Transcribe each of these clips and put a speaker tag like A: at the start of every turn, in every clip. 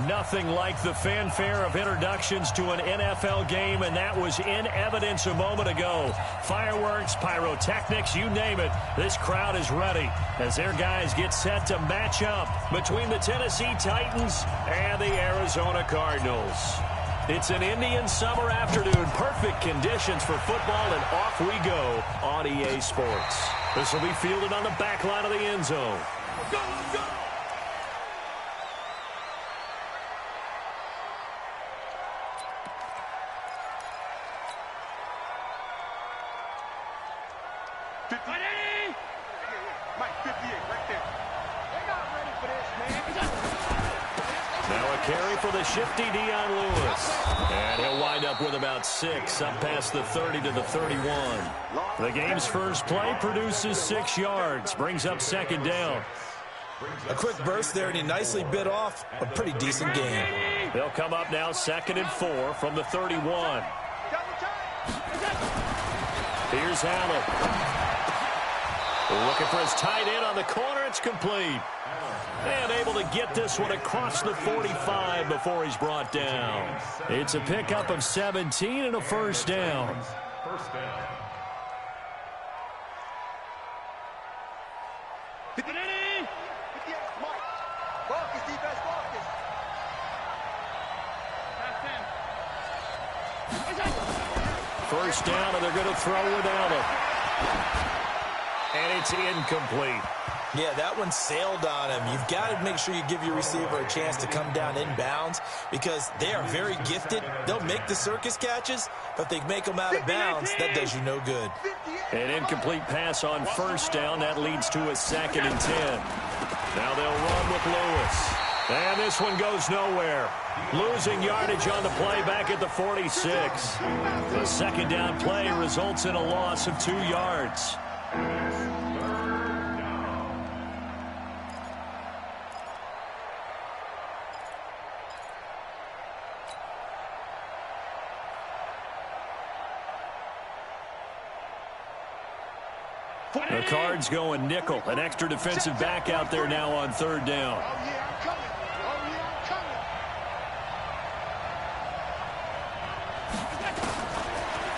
A: Nothing like the fanfare of introductions to an NFL game, and that was in evidence a moment ago. Fireworks, pyrotechnics, you name it. This crowd is ready as their guys get set to match up between the Tennessee Titans and the Arizona Cardinals. It's an Indian summer afternoon. Perfect conditions for football, and off we go on EA Sports. This will be fielded on the back line of the end zone. Go, go! Carry for the shifty Dion Lewis. And he'll wind up with about 6, up past the 30 to the 31. The game's first play produces 6 yards, brings up second down.
B: A quick burst there, and he nicely bit off a pretty decent game.
A: They'll come up now 2nd and 4 from the 31. Here's Allen. Looking for his tight end on the corner. It's complete. And able to get this one across the 45 before he's brought down. It's a pickup of 17 and a first down. First down, and they're going to throw it out. And it's incomplete.
B: Yeah, that one sailed on him. You've got to make sure you give your receiver a chance to come down inbounds because they are very gifted. They'll make the circus catches, but if they make them out of bounds, that does you no good.
A: An incomplete pass on first down. That leads to a 2nd and 10. Now they'll run with Lewis. And this one goes nowhere. Losing yardage on the play back at the 46. The second down play results in a loss of 2 yards. The Cards going nickel. An extra defensive back out there now on 3rd down.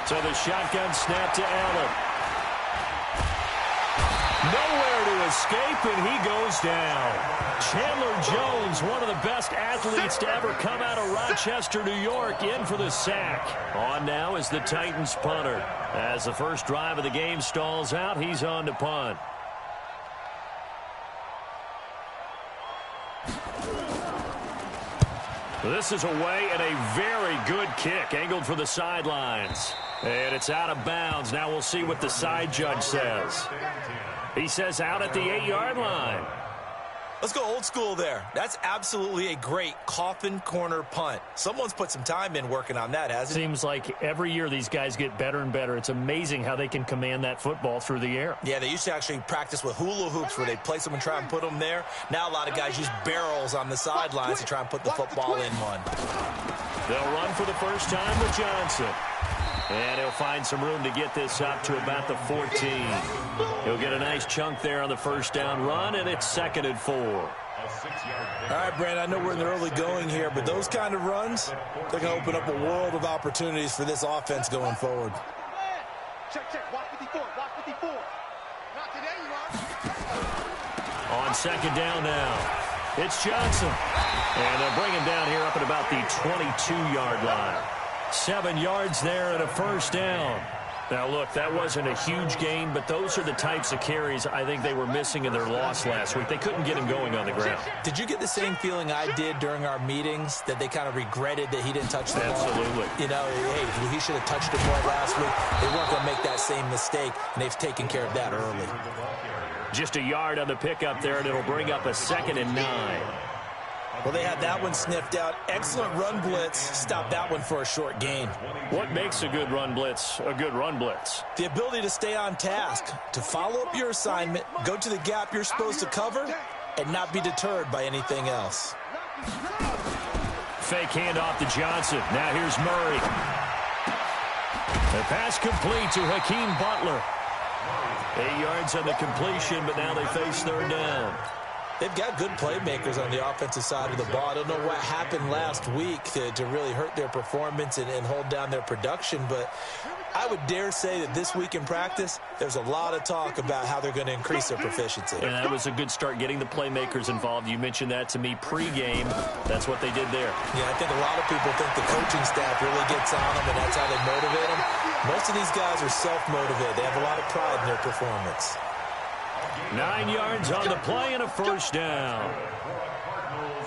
A: So the shotgun snap to Allen. Nowhere to escape, and he goes down. Chandler Jones, one of the best athletes to ever come out of Rochester, New York, in for the sack. On now is the Titans punter. As the first drive of the game stalls out, he's on to punt. This is away, and a very good kick angled for the sidelines. And it's out of bounds. Now we'll see what the side judge says. He says out at the 8-yard line.
B: Let's go old school there. That's absolutely a great coffin corner punt. Someone's put some time in working on that, hasn't it?
A: Seems like every year these guys get better and better. It's amazing how they can command that football through the air.
B: Yeah, they used to actually practice with hula hoops where they place them and try and put them there. Now a lot of guys use barrels on the sidelines to try and put the football in one.
A: They'll run for the first time with Johnson. And he'll find some room to get this up to about the 14. He'll get a nice chunk there on the first down run, and it's 2nd and 4.
B: All right, Brandon, I know we're in the early going here, but those kind of runs, they're going to open up a world of opportunities for this offense going forward.
C: Check, watch 54, watch 54. Not today, you are.
A: On 2nd down now, it's Johnson. And they'll bring him down here up at about the 22-yard line. 7 yards there and a first down. Now, look, that wasn't a huge gain, but those are the types of carries I think they were missing in their loss last week. They couldn't get him going on the ground.
B: Did you get the same feeling I did during our meetings, that they kind of regretted that he didn't touch the ball?
A: Absolutely.
B: You know, hey, he should have touched it more last week. They weren't going to make that same mistake, and they've taken care of that early.
A: Just a yard on the pickup there, and it'll bring up a 2nd and 9.
B: Well, they had that one sniffed out. Excellent run blitz. Stopped that one for a short gain.
A: What makes a good run blitz a good run blitz?
B: The ability to stay on task, to follow up your assignment, go to the gap you're supposed to cover, and not be deterred by anything else.
A: Fake handoff to Johnson. Now here's Murray. The pass complete to Hakeem Butler. 8 yards on the completion, but now they face 3rd down.
B: They've got good playmakers on the offensive side of the ball. I don't know what happened last week to really hurt their performance and hold down their production, but I would dare say that this week in practice, there's a lot of talk about how they're going to increase their proficiency.
A: And that was a good start getting the playmakers involved. You mentioned that to me pregame. That's what they did there.
B: Yeah, I think a lot of people think the coaching staff really gets on them, and that's how they motivate them. Most of these guys are self-motivated. They have a lot of pride in their performance.
A: 9 yards on the play and a first down.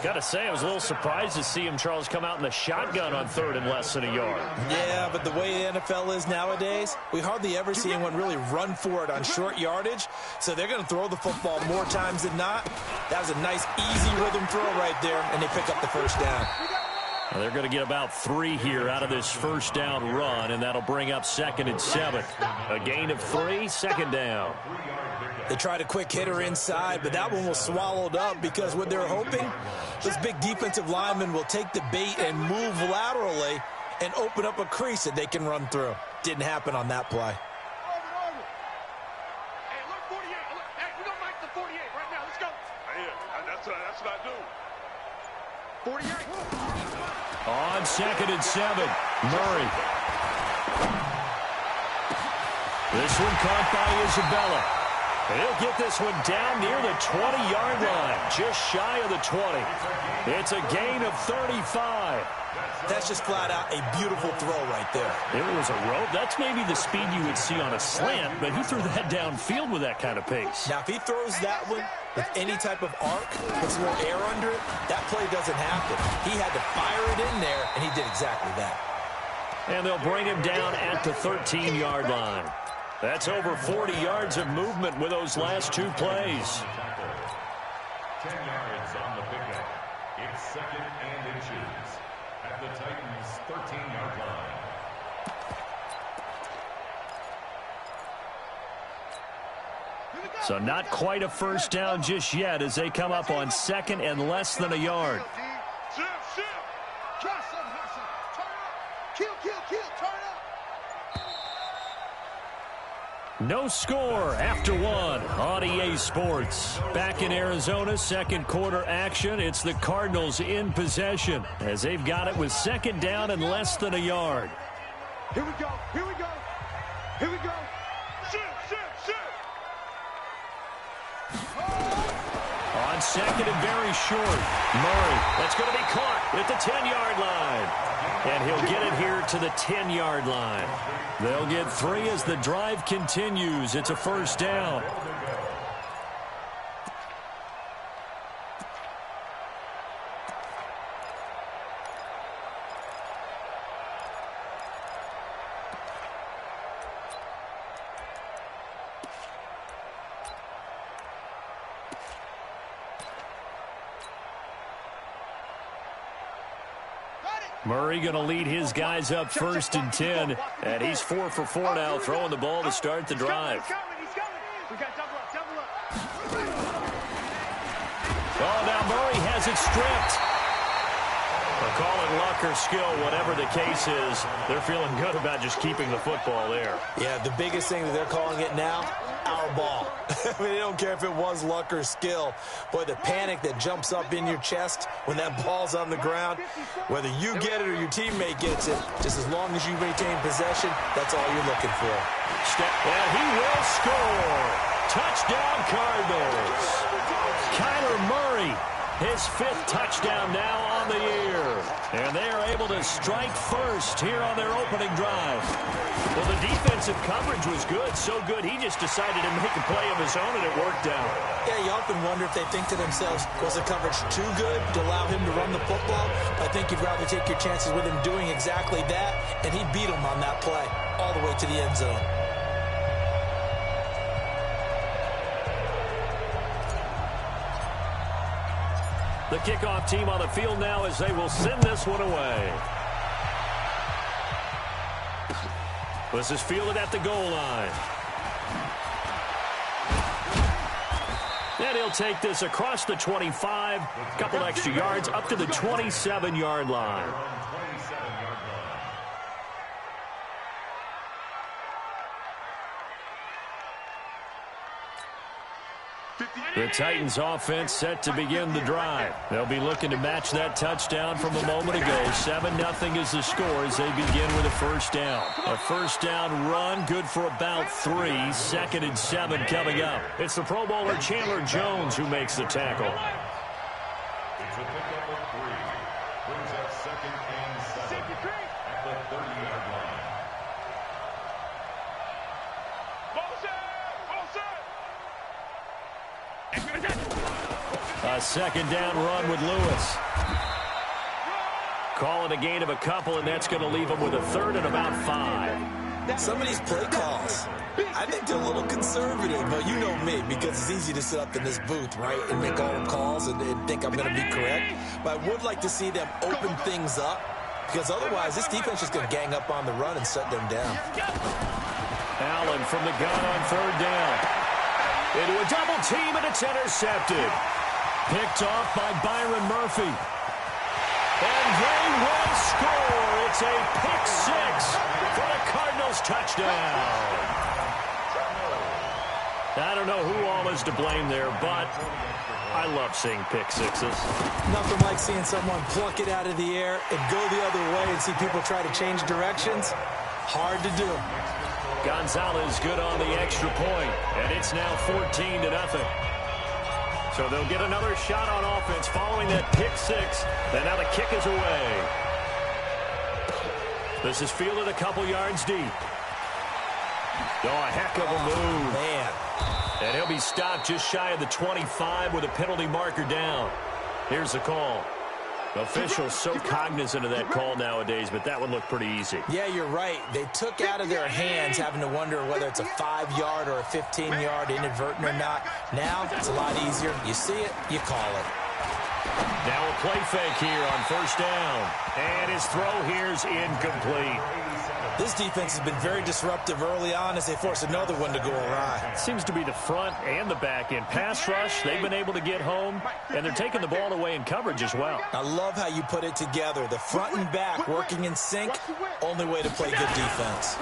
A: Got to say, I was a little surprised to see him, Charles, come out in the shotgun on 3rd and less than a yard.
B: Yeah, but the way the NFL is nowadays, we hardly ever see anyone really run for it on short yardage. So they're going to throw the football more times than not. That was a nice, easy rhythm throw right there, and they pick up the first down.
A: Well, they're going to get about 3 here out of this first down run, and that'll bring up 2nd and 7. A gain of 3, 2nd down.
B: They tried a quick hitter inside, but that one was swallowed up because what they're hoping, this big defensive lineman will take the bait and move laterally and open up a crease that they can run through. Didn't happen on that play.
C: Hey, look, 48. Look, hey, we're going to make the 48 right now. Let's go. Yeah, that's what I do. 48.
A: On 2nd and 7, Murray. This one caught by Isabella. And he'll get this one down near the 20-yard line, just shy of the 20. It's a gain of 35.
B: That's just flat out a beautiful throw right there.
A: It was a rope. That's maybe the speed you would see on a slant, but he threw that downfield with that kind of pace.
B: Now, if he throws that one with any type of arc, puts a little air under it, that play doesn't happen. He had to fire it in there, and he did exactly that.
A: And they'll bring him down at the 13-yard line. That's over 40 yards of movement with those last 2 plays.
D: 10 yards on the pickup. It's 2nd and inches at the Titans' 13-yard line.
A: So not quite a first down just yet as they come up on 2nd and less than a yard.
C: Shift. Trust him, hustle. Turn up. Kill. Turn up.
A: No score after 1 on EA Sports. Back in Arizona, 2nd quarter action. It's the Cardinals in possession as they've got it with 2nd down and less than a yard.
C: Here we go. Shift.
A: On 2nd and very short, Murray. That's going to be caught at the 10-yard line. And he'll get it here to the 10-yard line. They'll get 3 as the drive continues. It's a first down. Murray going to lead his guys up 1st and 10, and he's 4 for 4 now, throwing the ball to start the drive.
C: He's coming. We got double up.
A: Oh, now Murray has it stripped. They'll call it luck or skill, whatever the case is. They're feeling good about just keeping the football there.
B: Yeah, the biggest thing that they're calling it now, our ball. I mean, they don't care if it was luck or skill. Boy, the panic that jumps up in your chest when that ball's on the ground, whether you get it or your teammate gets it, just as long as you maintain possession, that's all you're looking for.
A: And he will score. Touchdown, Cardinals. Kyler Murray, his 5th touchdown now on the year. And they are able to strike first here on their opening drive. Well, the defensive coverage was good, so good he just decided to make a play of his own, and it worked out.
B: Yeah, you often wonder if they think to themselves, was the coverage too good to allow him to run the football? I think you'd rather take your chances with him doing exactly that, and he beat him on that play all the way to the end zone.
A: The kickoff team on the field now as they will send this one away. This is fielded at the goal line. And he'll take this across the 25, a couple extra yards, up to the 27-yard line. The Titans offense set to begin the drive. They'll be looking to match that touchdown from a moment ago. 7-0 is the score as they begin with a first down. A first down run, good for about 3. 2nd and 7 coming up. It's the Pro Bowler Chandler Jones who makes the tackle.
D: It's a pickup of 3. Brings up 2nd and 7 at the 30-yard line.
A: A second down run with Lewis. Call it a gain of a couple, and that's going to leave him with a 3rd and about 5.
B: Some of these play calls, I think they're a little conservative, but you know me, because it's easy to sit up in this booth, right, and make all the calls and think I'm going to be correct. But I would like to see them open things up, because otherwise this defense is going to gang up on the run and shut them down.
A: Allen from the gun on 3rd down. Into a double team, and it's intercepted. Picked off by Byron Murphy. And they will score. It's a pick 6 for the Cardinals touchdown. I don't know who all is to blame there, but I love seeing pick 6s.
B: Nothing like seeing someone pluck it out of the air and go the other way and see people try to change directions. Hard to do.
A: Gonzalez good on the extra point, and it's now 14-0. So they'll get another shot on offense following that pick 6, and now the kick is away. This is fielded a couple yards deep. Oh, a heck of a move.
B: Man.
A: And he'll be stopped just shy of the 25 with a penalty marker down. Here's the call. Officials so cognizant of that call nowadays, but that one looked pretty easy.
B: Yeah, you're right. They took out of their hands having to wonder whether it's a 5-yard or a 15-yard inadvertent or not. Now, it's a lot easier. You see it, you call it.
A: Now a play fake here on 1st down. And his throw here's incomplete.
B: This defense has been very disruptive early on as they force another one to go awry.
A: Seems to be the front and the back end. Pass rush, they've been able to get home, and they're taking the ball away in coverage as well.
B: I love how you put it together. The front and back working in sync, only way to play good defense.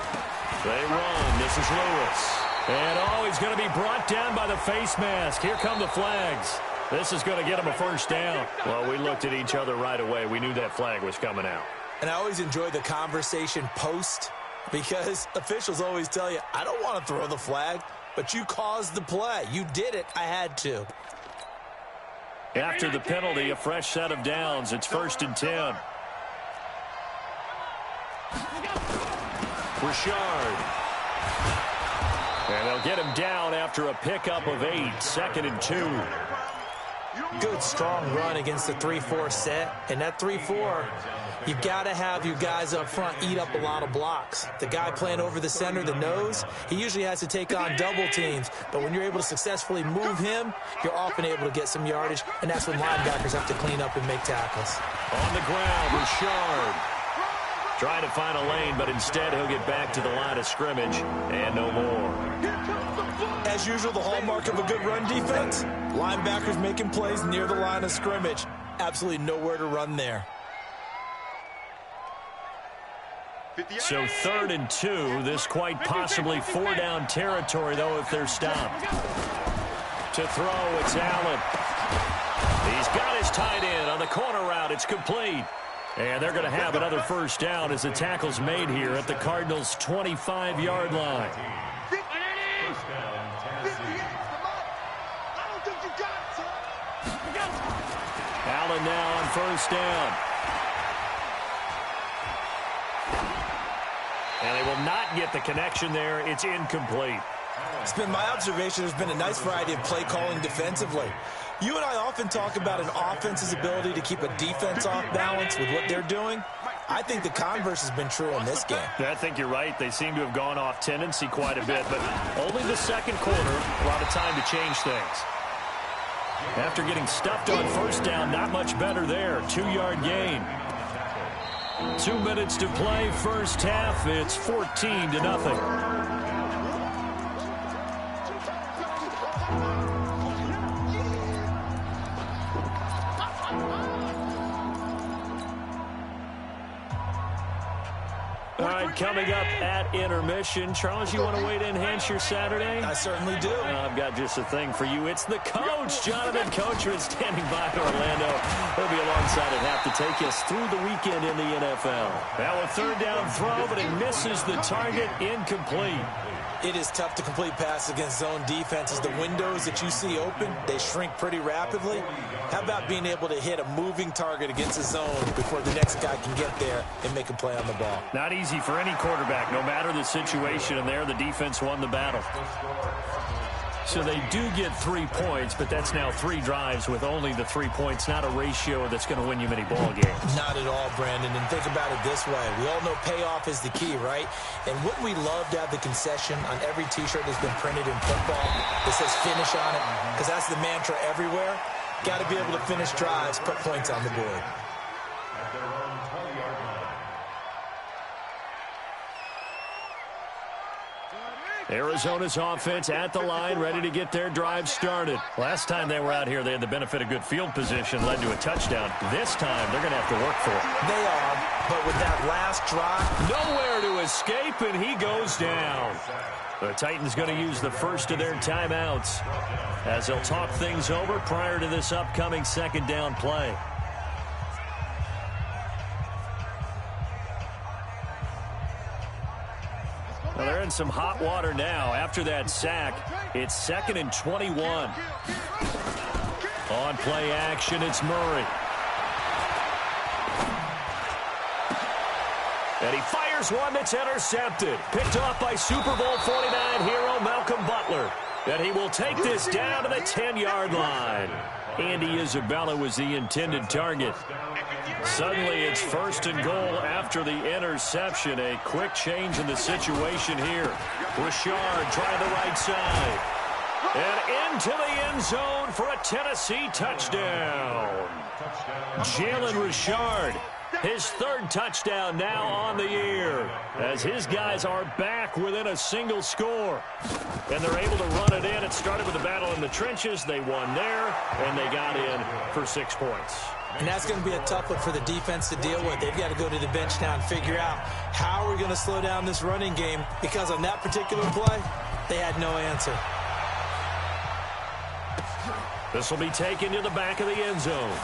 A: They run. This is Lewis. And, he's going to be brought down by the face mask. Here come the flags. This is going to get him a first down. Well, we looked at each other right away. We knew that flag was coming out.
B: And I always enjoy the conversation post because officials always tell you, I don't want to throw the flag, but you caused the play. You did it. I had to.
A: After the penalty, a fresh set of downs. It's 1st and 10. Richard. And they'll get him down after a pickup of 8. 2nd and 2.
B: Good, strong run against the 3-4 set. And that 3-4, you've got to have your guys up front eat up a lot of blocks. The guy playing over the center, the nose, he usually has to take on double teams. But when you're able to successfully move him, you're often able to get some yardage. And that's when linebackers have to clean up and make tackles.
A: On the ground, Richard. Trying to find a lane, but instead he'll get back to the line of scrimmage and no more.
B: As usual, the hallmark of a good run defense, linebackers making plays near the line of scrimmage. Absolutely nowhere to run there.
A: So 3rd and 2, this quite possibly 4-down territory, though, if they're stopped. To throw, it's Allen. He's got his tight end on the corner route. It's complete. And they're going to have another first down as the tackle's made here at the Cardinals' 25-yard line. Allen now on 1st down. And they will not get the connection there. It's incomplete.
B: It's been my observation there's been a nice variety of play calling defensively. You and I often talk about an offense's ability to keep a defense off balance with what they're doing. I think the converse has been true in this game.
A: I think you're right. They seem to have gone off tendency quite a bit, but only the second quarter, a lot of time to change things. After getting stuffed on 1st down, not much better there. 2-yard gain. 2 minutes to play, first half. It's 14-0. All right, coming up at intermission. Charles, you want to wait to enhance your Saturday?
B: I certainly do.
A: I've got just a thing for you. It's the coach, Jonathan Coachman, standing by in Orlando. He'll be alongside at half to take us through the weekend in the NFL. Now a third down throw, but it misses the target, incomplete.
B: It is tough to complete passes against zone defenses. The windows that you see open, they shrink pretty rapidly. How about being able to hit a moving target against a zone before the next guy can get there and make a play on the ball?
A: Not easy for any quarterback, no matter the situation, and there the defense won the battle. So they do get 3 points, but that's now 3 drives with only the 3 points, not a ratio that's going to win you many ball games.
B: Not at all, Brandon. And think about it this way. We all know payoff is the key, right? And wouldn't we love to have the concession on every T-shirt that's been printed in football that says finish on it? Because that's the mantra everywhere. Got to be able to finish drives, put points on the board.
D: At their own 20-yard line.
A: Arizona's offense at the line, ready to get their drive started. Last time they were out here, they had the benefit of good field position, led to a touchdown. This time, they're going to have to work for it.
B: They are, but with that last drive,
A: nowhere to escape, and he goes down. The Titans going to use the first of their timeouts as they'll talk things over prior to this upcoming second down play. Well, they're in some hot water now. After that sack, it's 2nd and 21. On play action, it's Murray. And he fires one that's intercepted. Picked off by Super Bowl 49 hero Malcolm Butler. And he will take this down to the 10-yard line. Andy Isabella was the intended target. Suddenly it's 1st and goal after the interception. A quick change in the situation here. Richard trying the right side. And into the end zone for a Tennessee touchdown. Jalen Richard, his 3rd touchdown now on the year, as his guys are back within a single score. And they're able to run it in. It started with a battle in the trenches. They won there, and they got in for 6 points.
B: And that's going to be a tough one for the defense to deal with. They've got to go to the bench now and figure out how are we going to slow down this running game, because on that particular play, they had no answer.
A: This will be taken to the back of the end zone.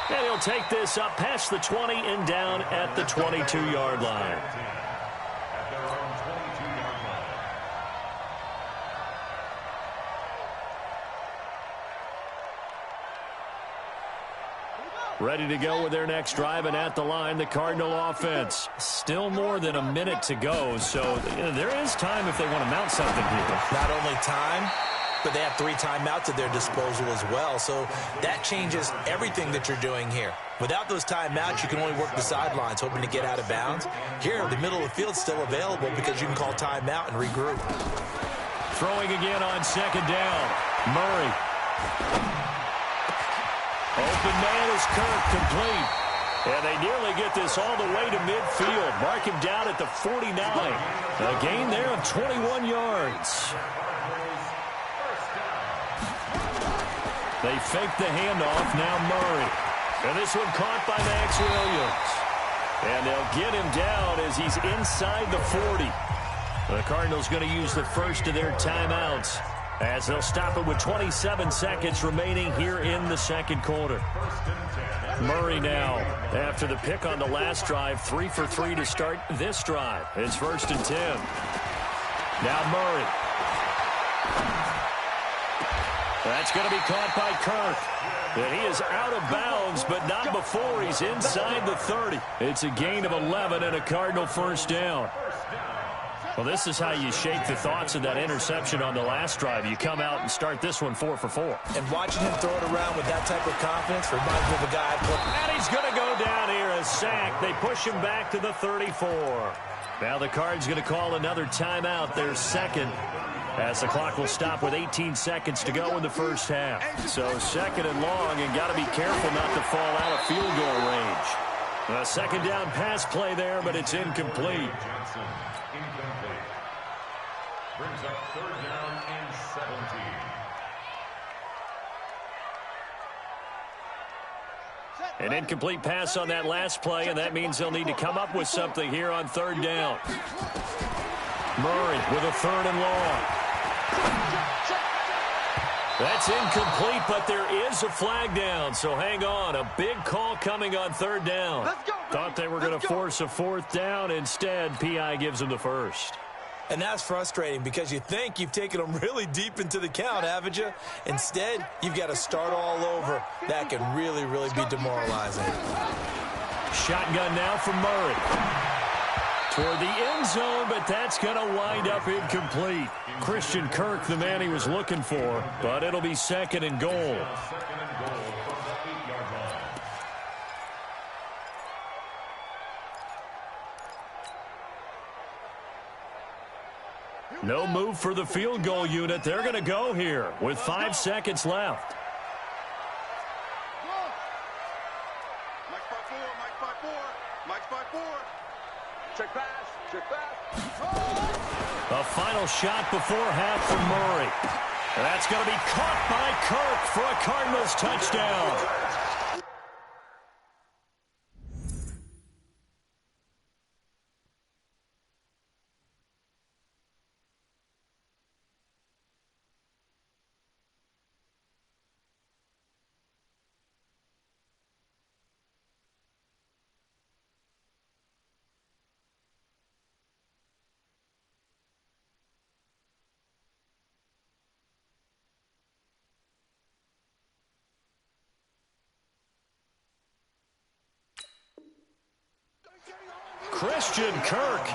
A: And he'll take this up past the 20 and down at the 22-yard line.
D: At their own 22-yard line.
A: Ready to go with their next drive, and at the line, the Cardinal offense. Still more than a minute to go, so there is time if they want to mount something here.
B: Not only time, but they have 3 timeouts at their disposal as well, so that changes everything that you're doing here. Without those timeouts, you can only work the sidelines, hoping to get out of bounds. Here, the middle of the field's still available because you can call timeout and regroup.
A: Throwing again on 2nd down. Murray. Open man is Kirk, complete. And they nearly get this all the way to midfield. Mark him down at the 49. A gain there of 21 yards. They fake the handoff, now Murray. And this one caught by Max Williams. And they'll get him down as he's inside the 40. The Cardinals going to use the first of their timeouts as they'll stop it with 27 seconds remaining here in the second quarter. Murray now, after the pick on the last drive, 3 for 3 to start this drive. It's 1st and 10. Now Murray. That's going to be caught by Kirk. And he is out of bounds, but not before he's inside the 30. It's a gain of 11 and a Cardinal 1st down. Well, this is how you shake the thoughts of that interception on the last drive. You come out and start this one 4 for 4.
B: And watching him throw it around with that type of confidence reminds me of a guy.
A: And he's going to go down here, a sack. They push him back to the 34. Now the Cards going to call another timeout, their second, as the clock will stop with 18 seconds to go in the first half. So 2nd and long, and got to be careful not to fall out of field goal range. A 2nd down pass play there, but it's incomplete.
D: Johnson, incomplete. Brings up 3rd down and 17.
A: An incomplete pass on that last play, and that means they'll need to come up with something here on third down. Murray with a 3rd and long. That's incomplete, but there is a flag down, so hang on. A big call coming on third down. Thought they were going to force a 4th down. Instead, P.I. gives them the first.
B: And that's frustrating because you think you've taken them really deep into the count, haven't you? Instead, you've got to start all over. That can really, really be demoralizing.
A: Shotgun now from Murray. Toward the end zone, but that's going to wind up incomplete. Christian Kirk, the man he was looking for, but it'll be 2nd and goal.
D: 2nd and goal from the 8-yard line.
A: No move for the field goal unit. They're going to go here with 5 seconds left.
C: Mike's by 4, Mike's by 4, Mike's by 4. Check pass, check pass.
A: A final shot before half from Murray. That's going to be caught by Kirk for a Cardinals touchdown. Christian Kirk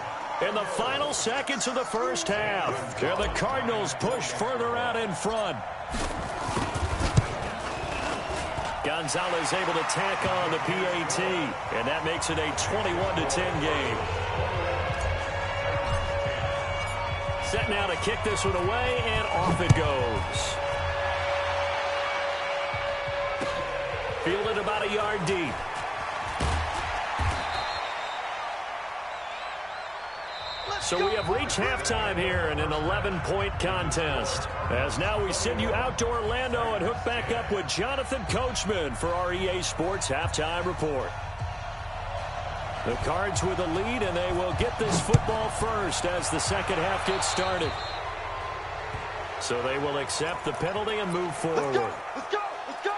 A: in the final seconds of the first half. And the Cardinals push further out in front. Gonzalez able to tack on the PAT, and that makes it a 21-10 game. Set now to kick this one away, and off it goes. Fielded about a yard deep. So we have reached halftime here in an 11-point contest. As now we send you out to Orlando and hook back up with Jonathan Coachman for our EA Sports Halftime Report. The Cards with a lead, and they will get this football first as the second half gets started. So they will accept the penalty and move forward.
C: Let's go, let's go.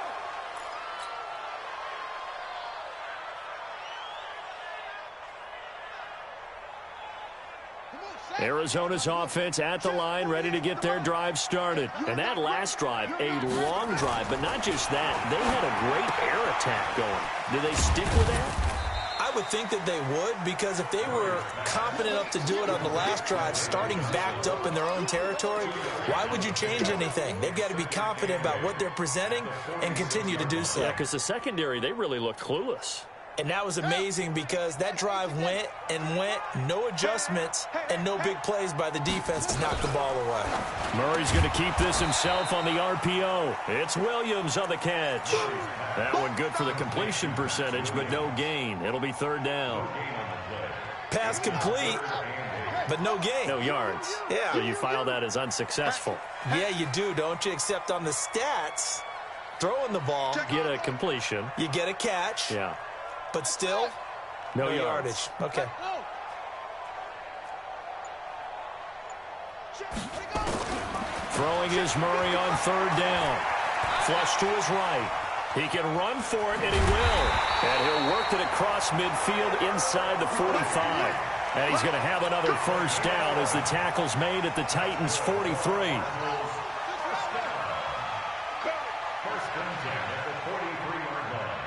A: Arizona's offense at the line, ready to get their drive started. And that last drive, a long drive, but not just that. They had a great air attack going. Do they stick with that?
B: I would think that they would, because if they were confident enough to do it on the last drive, starting backed up in their own territory, why would you change anything? They've got to be confident about what they're presenting and continue to do so.
A: Yeah, because the secondary, they really looked clueless.
B: And that was amazing because that drive went and went, no adjustments, and no big plays by the defense to knock the ball away.
A: Murray's going to keep this himself on the RPO. It's Williams on the catch. That one good for the completion percentage, but no gain. It'll be third down.
B: Pass complete, but no gain.
A: No yards.
B: Yeah.
A: So you file that as unsuccessful.
B: Yeah, you do, don't you? Except on the stats, throwing the ball,
A: Get a completion.
B: you get a catch.
A: Yeah.
B: But still,
A: No
B: yardage. Okay.
A: Throwing is Murray on third down. Flush to his right. He can run for it, and he will. And he'll work it across midfield inside the 45. And he's going to have another first down as the tackle's made at the Titans' 43.
D: First and 10 at the 43-yard line.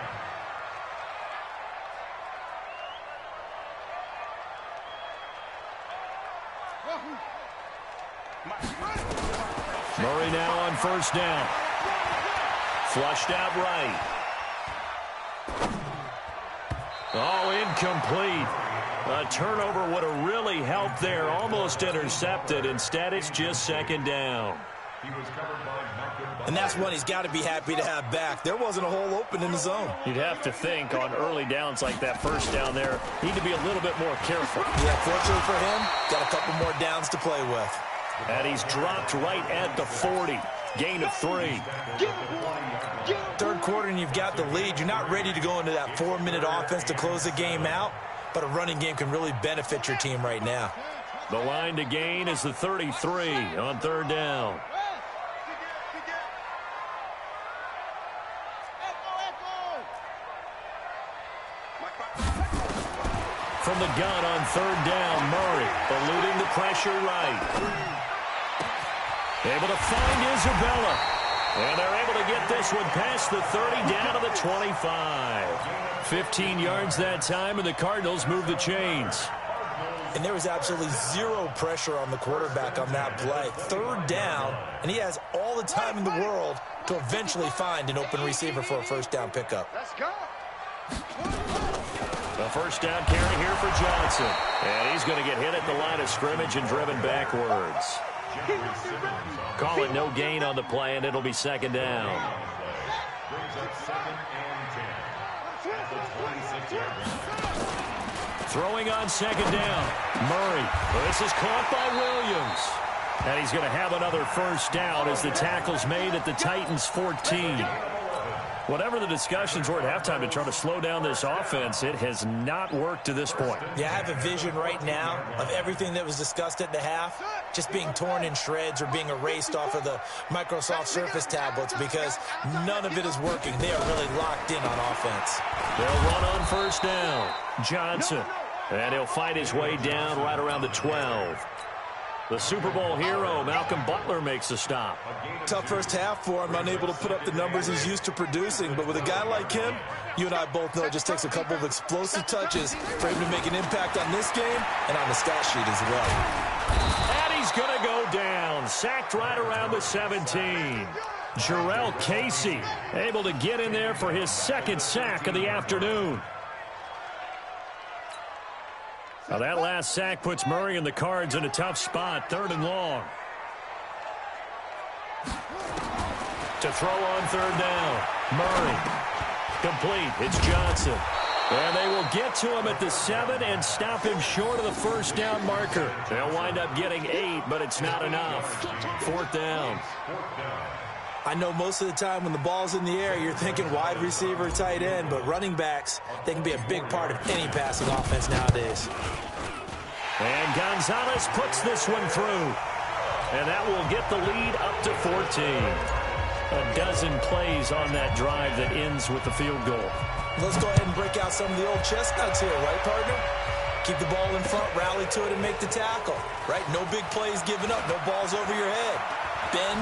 A: Murray now on first down. Flushed out right. Oh, incomplete. A turnover would have really helped there. Almost intercepted. Instead, it's just second down.
D: He was covered by Malcolm.
B: And that's one he's got to be happy to have back. There wasn't a hole open in the zone.
A: You'd have to think on early downs like that first down there, need to be a little bit more careful.
B: Yeah, fortunately for him, got a couple more downs to play with.
A: And he's dropped right at the 40. Gain of 3.
B: Third quarter and you've got the lead. You're not ready to go into that 4-minute offense to close the game out, but a running game can really benefit your team right now.
A: The line to gain is the 33 on third down. From the gun on third down, Murray eluding the pressure right. Able to find Isabella. And they're able to get this one past the 30 down to the 25. 15 yards that time, and the Cardinals move the chains.
B: And there was absolutely zero pressure on the quarterback on that play. Third down, and he has all the time in the world to eventually find an open receiver for a first down pickup.
C: Let's go.
A: The first down carry here for Johnson. And he's going to get hit at the line of scrimmage and driven backwards. Call it no gain on the play, and it'll be second down. Throwing on second down. Murray. This is caught by Williams. And he's going to have another first down as the tackle's made at the Titans' 14. Whatever the discussions were at halftime to try to slow down this offense, it has not worked to this point.
B: Yeah, I have a vision right now of everything that was discussed at the half just being torn in shreds or being erased off of the Microsoft Surface tablets because none of it is working. They are really locked in on offense.
A: They'll run on first down. Johnson. And he'll fight his way down right around the 12. The Super Bowl hero, Malcolm Butler, makes a stop.
B: Tough first half for him, unable to put up the numbers he's used to producing. But with a guy like him, you and I both know it just takes a couple of explosive touches for him to make an impact on this game and on the stat sheet as well.
A: And he's going to go down. Sacked right around the 17. Jarrell Casey able to get in there for his second sack of the afternoon. Now that last sack puts Murray and the Cards in a tough spot, 3rd and long. To throw on third down, Murray. Complete, it's Johnson. And they will get to him at the 7 and stop him short of the first down marker. They'll wind up getting 8, but it's not enough. 4th down.
B: I know most of the time when the ball's in the air, you're thinking wide receiver, tight end, but running backs, they can be a big part of any passing offense nowadays.
A: And Gonzalez puts this one through. And that will get the lead up to 14. A dozen plays on that drive that ends with the field goal.
B: Let's go ahead and break out some of the old chestnuts here, right, partner? Keep the ball in front, rally to it, and make the tackle, right? No big plays given up, no balls over your head. Bend,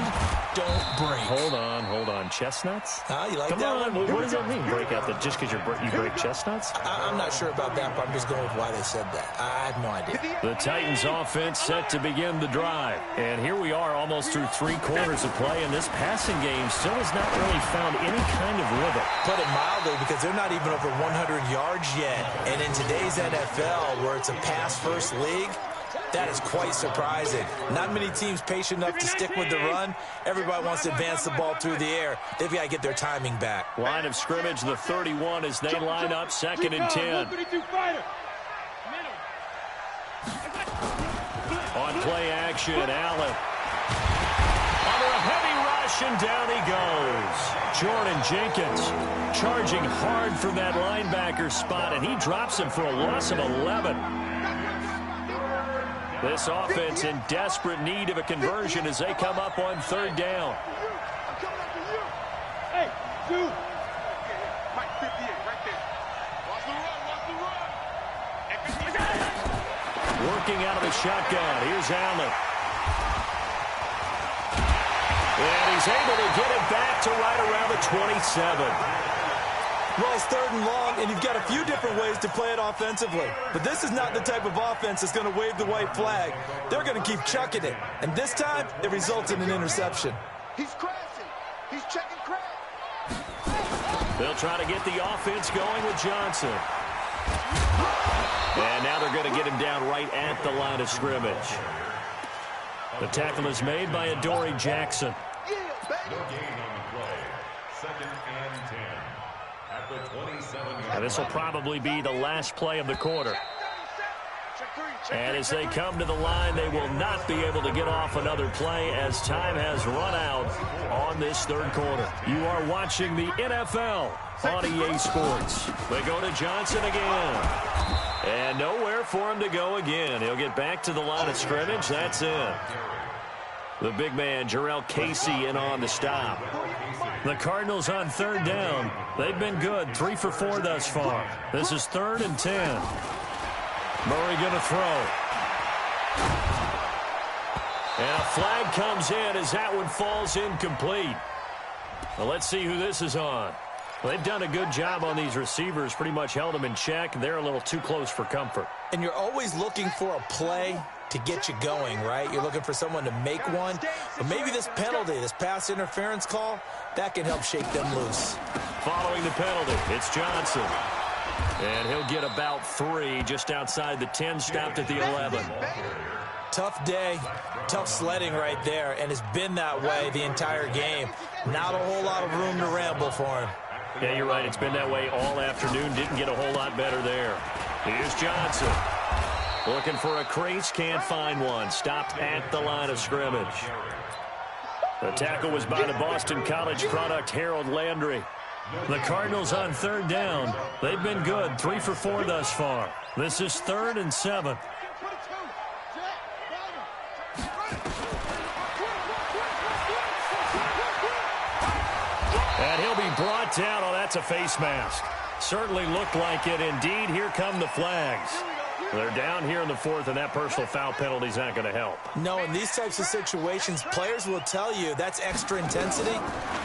B: don't break.
A: Hold on. Chestnuts?
B: You like
A: Come
B: that
A: on.
B: one?
A: What does that mean? Break out that just because you break chestnuts?
B: I'm not sure about that, but I'm just going with why they said that. I have no idea.
A: The Titans offense set to begin the drive. And here we are almost through 3 quarters of play, and this passing game still has not really found any kind of rhythm.
B: Put it mildly, because they're not even over 100 yards yet. And in today's NFL, where it's a pass-first league, that is quite surprising. Not many teams patient enough to stick with the run. Everybody wants to advance the ball through the air. They've got to get their timing back.
A: Line of scrimmage, the 31 as they line up 2nd and 10. On play action, Allen. Under a heavy rush, and down he goes. Jordan Jenkins charging hard from that linebacker spot, and he drops him for a loss of 11. This offense in desperate need of a conversion as they come up on 3rd down.
C: Hey, dude. Mike 58 right there. Watch the run.
A: Working out of the shotgun. Here's Allen. And he's able to get it back to right around the 27.
B: Well, it's 3rd and long, and you've got a few different ways to play it offensively. But this is not the type of offense that's going to wave the white flag. They're going to keep chucking it. And this time, it results in an interception.
C: He's crashing. He's checking crash.
A: They'll try to get the offense going with Johnson. And now they're going to get him down right at the line of scrimmage. The tackle is made by Adoree Jackson.
D: No gain on the play. 2nd and 10. At the 27.
A: And this will probably be the last play of the quarter.
C: Check 3.
A: And as they come to the line, they will not be able to get off another play as time has run out on this third quarter. You are watching the NFL on EA Sports. They go to Johnson again. And nowhere for him to go again. He'll get back to the line of scrimmage. That's it. The big man, Jarrell Casey, in on the stop. The Cardinals on third down. They've been good, 3 for 4 thus far. This is 3rd and 10. Murray going to throw. And a flag comes in as that one falls incomplete. Well, let's see who this is on. They've done a good job on these receivers, pretty much held them in check. They're a little too close for comfort.
B: And you're always looking for a play to get you going, right? You're looking for someone to make one. But maybe this penalty, this pass interference call, that can help shake them loose.
A: Following the penalty, it's Johnson. And he'll get about 3 just outside the 10, stopped at the 11.
B: Tough day, tough sledding right there, and it's been that way the entire game. Not a whole lot of room to ramble for him.
A: Yeah, you're right. It's been that way all afternoon. Didn't get a whole lot better there. Here's Johnson. Looking for a crease, can't find one. Stopped at the line of scrimmage. The tackle was by the Boston College product, Harold Landry. The Cardinals on third down. They've been good, 3 for 4 thus far. This is 3rd and 7. And he'll be brought down. Oh, that's a face mask. Certainly looked like it. Indeed, here come the flags. They're down here in the 4th, and that personal foul penalty is not going to help.
B: No, in these types of situations, players will tell you that's extra intensity.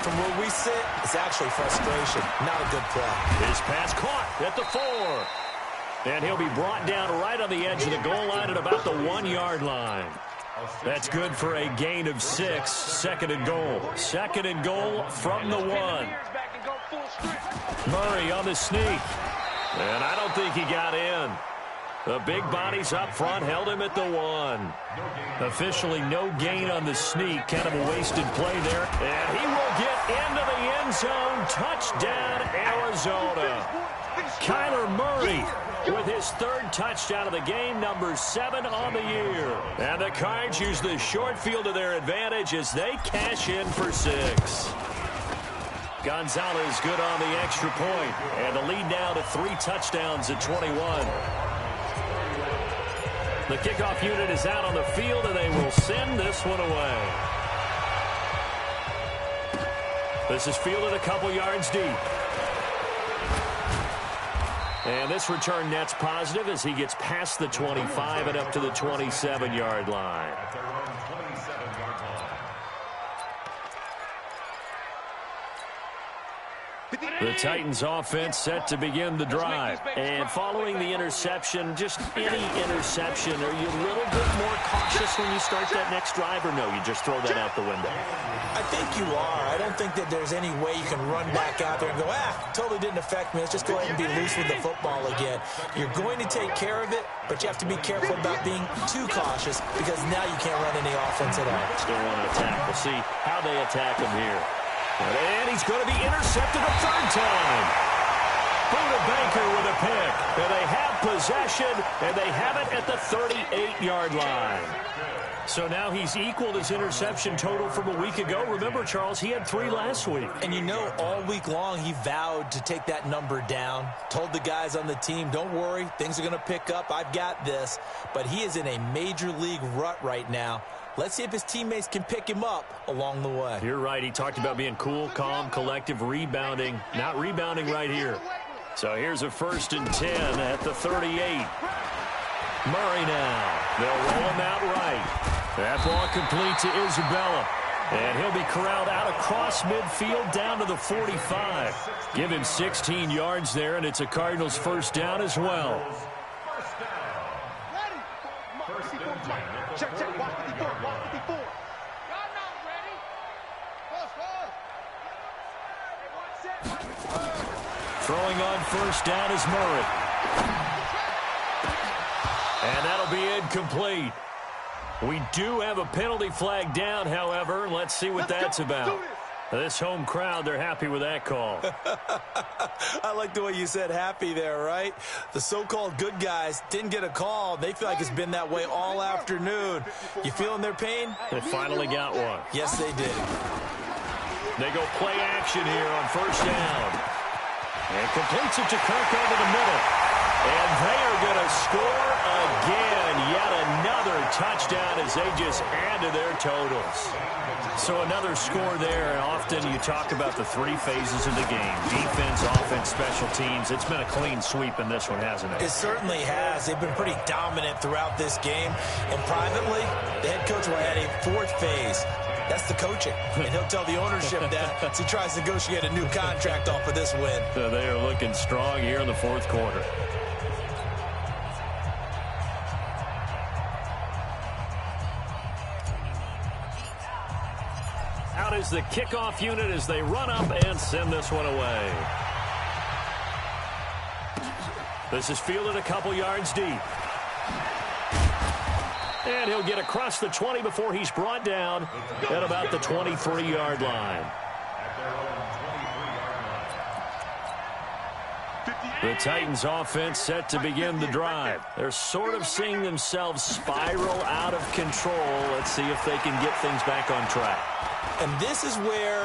B: From where we sit, it's actually frustration. Not a good play.
A: His pass caught at the 4. And he'll be brought down right on the edge of the goal line at about the 1-yard line. That's good for a gain of 6. 2nd and goal. 2nd and goal from the 1. Murray on the sneak. And I don't think he got in. The big bodies up front held him at the 1. Officially no gain on the sneak. Kind of a wasted play there. And he will get into the end zone. Touchdown, Arizona. Kyler Murray with his 3rd touchdown of the game, number 7 on the year. And the Cards use the short field to their advantage as they cash in for 6. Gonzalez good on the extra point. And the lead now to 3 touchdowns at 21. The kickoff unit is out on the field, and they will send this one away. This is fielded a couple yards deep. And this return net's positive as he gets past the 25 and up to the 27-yard line. The Titans offense set to begin the drive. And following the interception, just any interception, are you a little bit more cautious when you start that next drive, or no, you just throw that out the window?
B: I think you are. I don't think that there's any way you can run back out there and go, totally didn't affect me. Let's just go ahead and be loose with the football again. You're going to take care of it, but you have to be careful about being too cautious because now you can't run any offense at all.
A: Still want to attack. We'll see how they attack him here. And he's going to be intercepted a 3rd time. Buda Baker with a pick. And they have possession, and they have it at the 38-yard line. So now he's equaled his interception total from a week ago. Remember, Charles, he had 3 last week.
B: And you know, all week long he vowed to take that number down. Told the guys on the team, don't worry, things are going to pick up. I've got this. But he is in a major league rut right now. Let's see if his teammates can pick him up along the way.
A: You're right. He talked about being cool, calm, collective, rebounding. Not rebounding right here. So here's a 1st and 10 at the 38. Murray now. They'll roll him out right. That ball complete to Isabella. And he'll be corralled out across midfield down to the 45. Give him 16 yards there, and it's a Cardinals 1st down as well.
C: Check, watch 54, watch 54.
A: Throwing on 1st down is Murray. And that'll be incomplete. We do have a penalty flag down, however. Let's see what that's about. This home crowd, they're happy with that call.
B: I like the way you said happy there, right? The so-called good guys didn't get a call. They feel like it's been that way all afternoon. You feeling their pain?
A: They finally got one.
B: Yes, they did.
A: They go play action here on first down. And completes it to Kirk over the middle. And they are going to score again. Yet another touchdown as they just add to their totals. So another score there, and often you talk about the three phases of the game. Defense, offense, special teams. It's been a clean sweep in this one, hasn't it?
B: It certainly has. They've been pretty dominant throughout this game. And privately, the head coach will add a fourth phase. That's the coaching. And he'll tell the ownership that as he tries to negotiate a new contract off of this win.
A: So they are looking strong here in the fourth quarter. Out is the kickoff unit as they run up and send this one away. This is fielded a couple yards deep. And he'll get across the 20 before he's brought down at about the 23-yard line. The Titans offense set to begin the drive. They're sort of seeing themselves spiral out of control. Let's see if they can get things back on track.
B: And this is where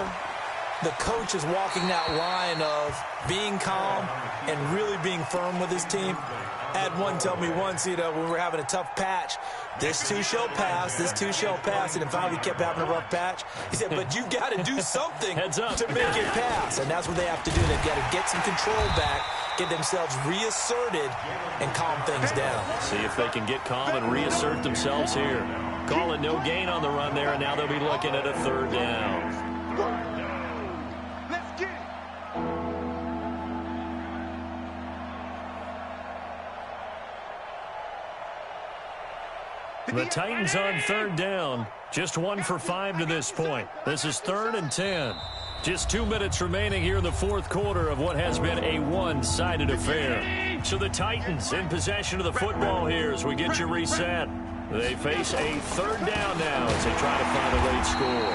B: the coach is walking that line of being calm and really being firm with his team. I had one tell me once, when we were having a tough patch, this too shall pass, this too shall pass, and then finally we kept having a rough patch. He said, but you've got to do something to make it pass, and that's what they have to do. They've got to get some control back, get themselves reasserted, and calm things down.
A: See if they can get calm and reassert themselves here. Call it no gain on the run there, and now they'll be looking at a third down.
C: Let's get it.
A: The Titans on third down. Just 1 for 5 to this point. This is 3rd and 10. Just 2 minutes remaining here in the fourth quarter of what has been a one-sided affair. So the Titans in possession of the football here as we get you reset. They face a third down now as they try to find a late score.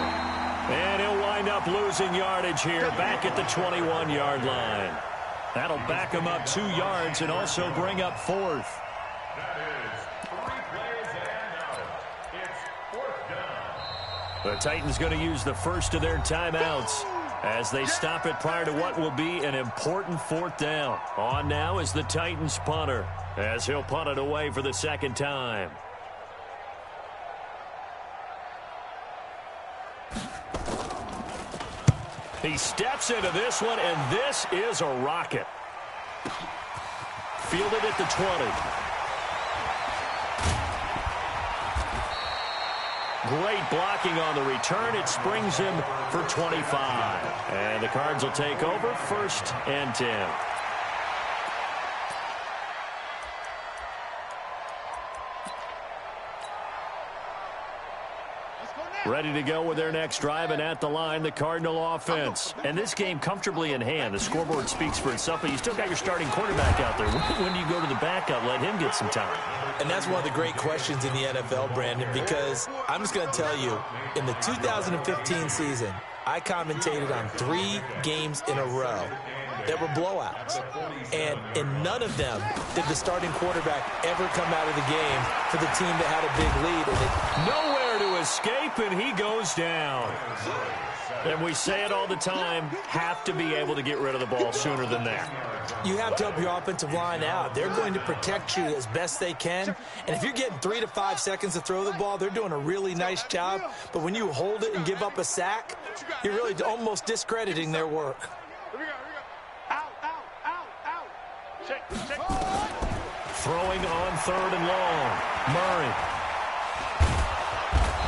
A: And he'll wind up losing yardage here back at the 21-yard line. That'll back him up 2 yards and also bring up 4th. The Titans going to use the first of their timeouts as they stop it prior to what will be an important 4th down. On now is the Titans punter as he'll punt it away for the second time. He steps into this one, and this is a rocket. Fielded at the 20. Great blocking on the return. It springs him for 25. And the Cards will take over 1st and 10. Ready to go with their next drive, and at the line, the Cardinal offense. And this game comfortably in hand. The scoreboard speaks for itself, but you still got your starting quarterback out there. When do you go to the backup? Let him get some time.
B: And that's one of the great questions in the NFL, Brandon, because I'm just going to tell you, in the 2015 season, I commentated on 3 games in a row that were blowouts. And in none of them did the starting quarterback ever come out of the game for the team that had a big lead. And
A: nowhere to escape, and he goes down. And we say it all the time, have to be able to get rid of the ball sooner than that.
B: You have to help your offensive line out. They're going to protect you as best they can. And if you're getting 3 to 5 seconds to throw the ball, they're doing a really nice job. But when you hold it and give up a sack, you're really almost discrediting their work.
C: Here we go. Out. Shake.
A: Throwing on 3rd and long. Murray.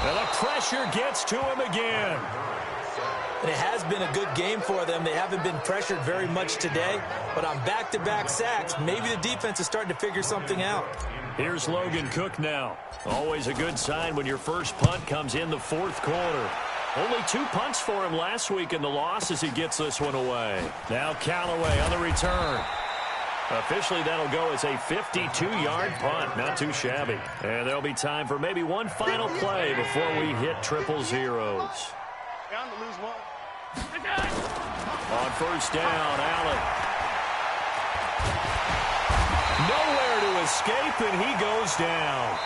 A: And the pressure gets to him again.
B: And it has been a good game for them. They haven't been pressured very much today. But on back-to-back sacks, maybe the defense is starting to figure something out.
A: Here's Logan Cook now. Always a good sign when your first punt comes in the 4th quarter. Only 2 punts for him last week in the loss as he gets this one away. Now Callaway on the return. Officially, that'll go as a 52-yard punt. Not too shabby. And there'll be time for maybe one final play before we hit triple zeros.
C: Bound to lose one.
A: On first down, Allen. Nowhere to escape, and he goes down.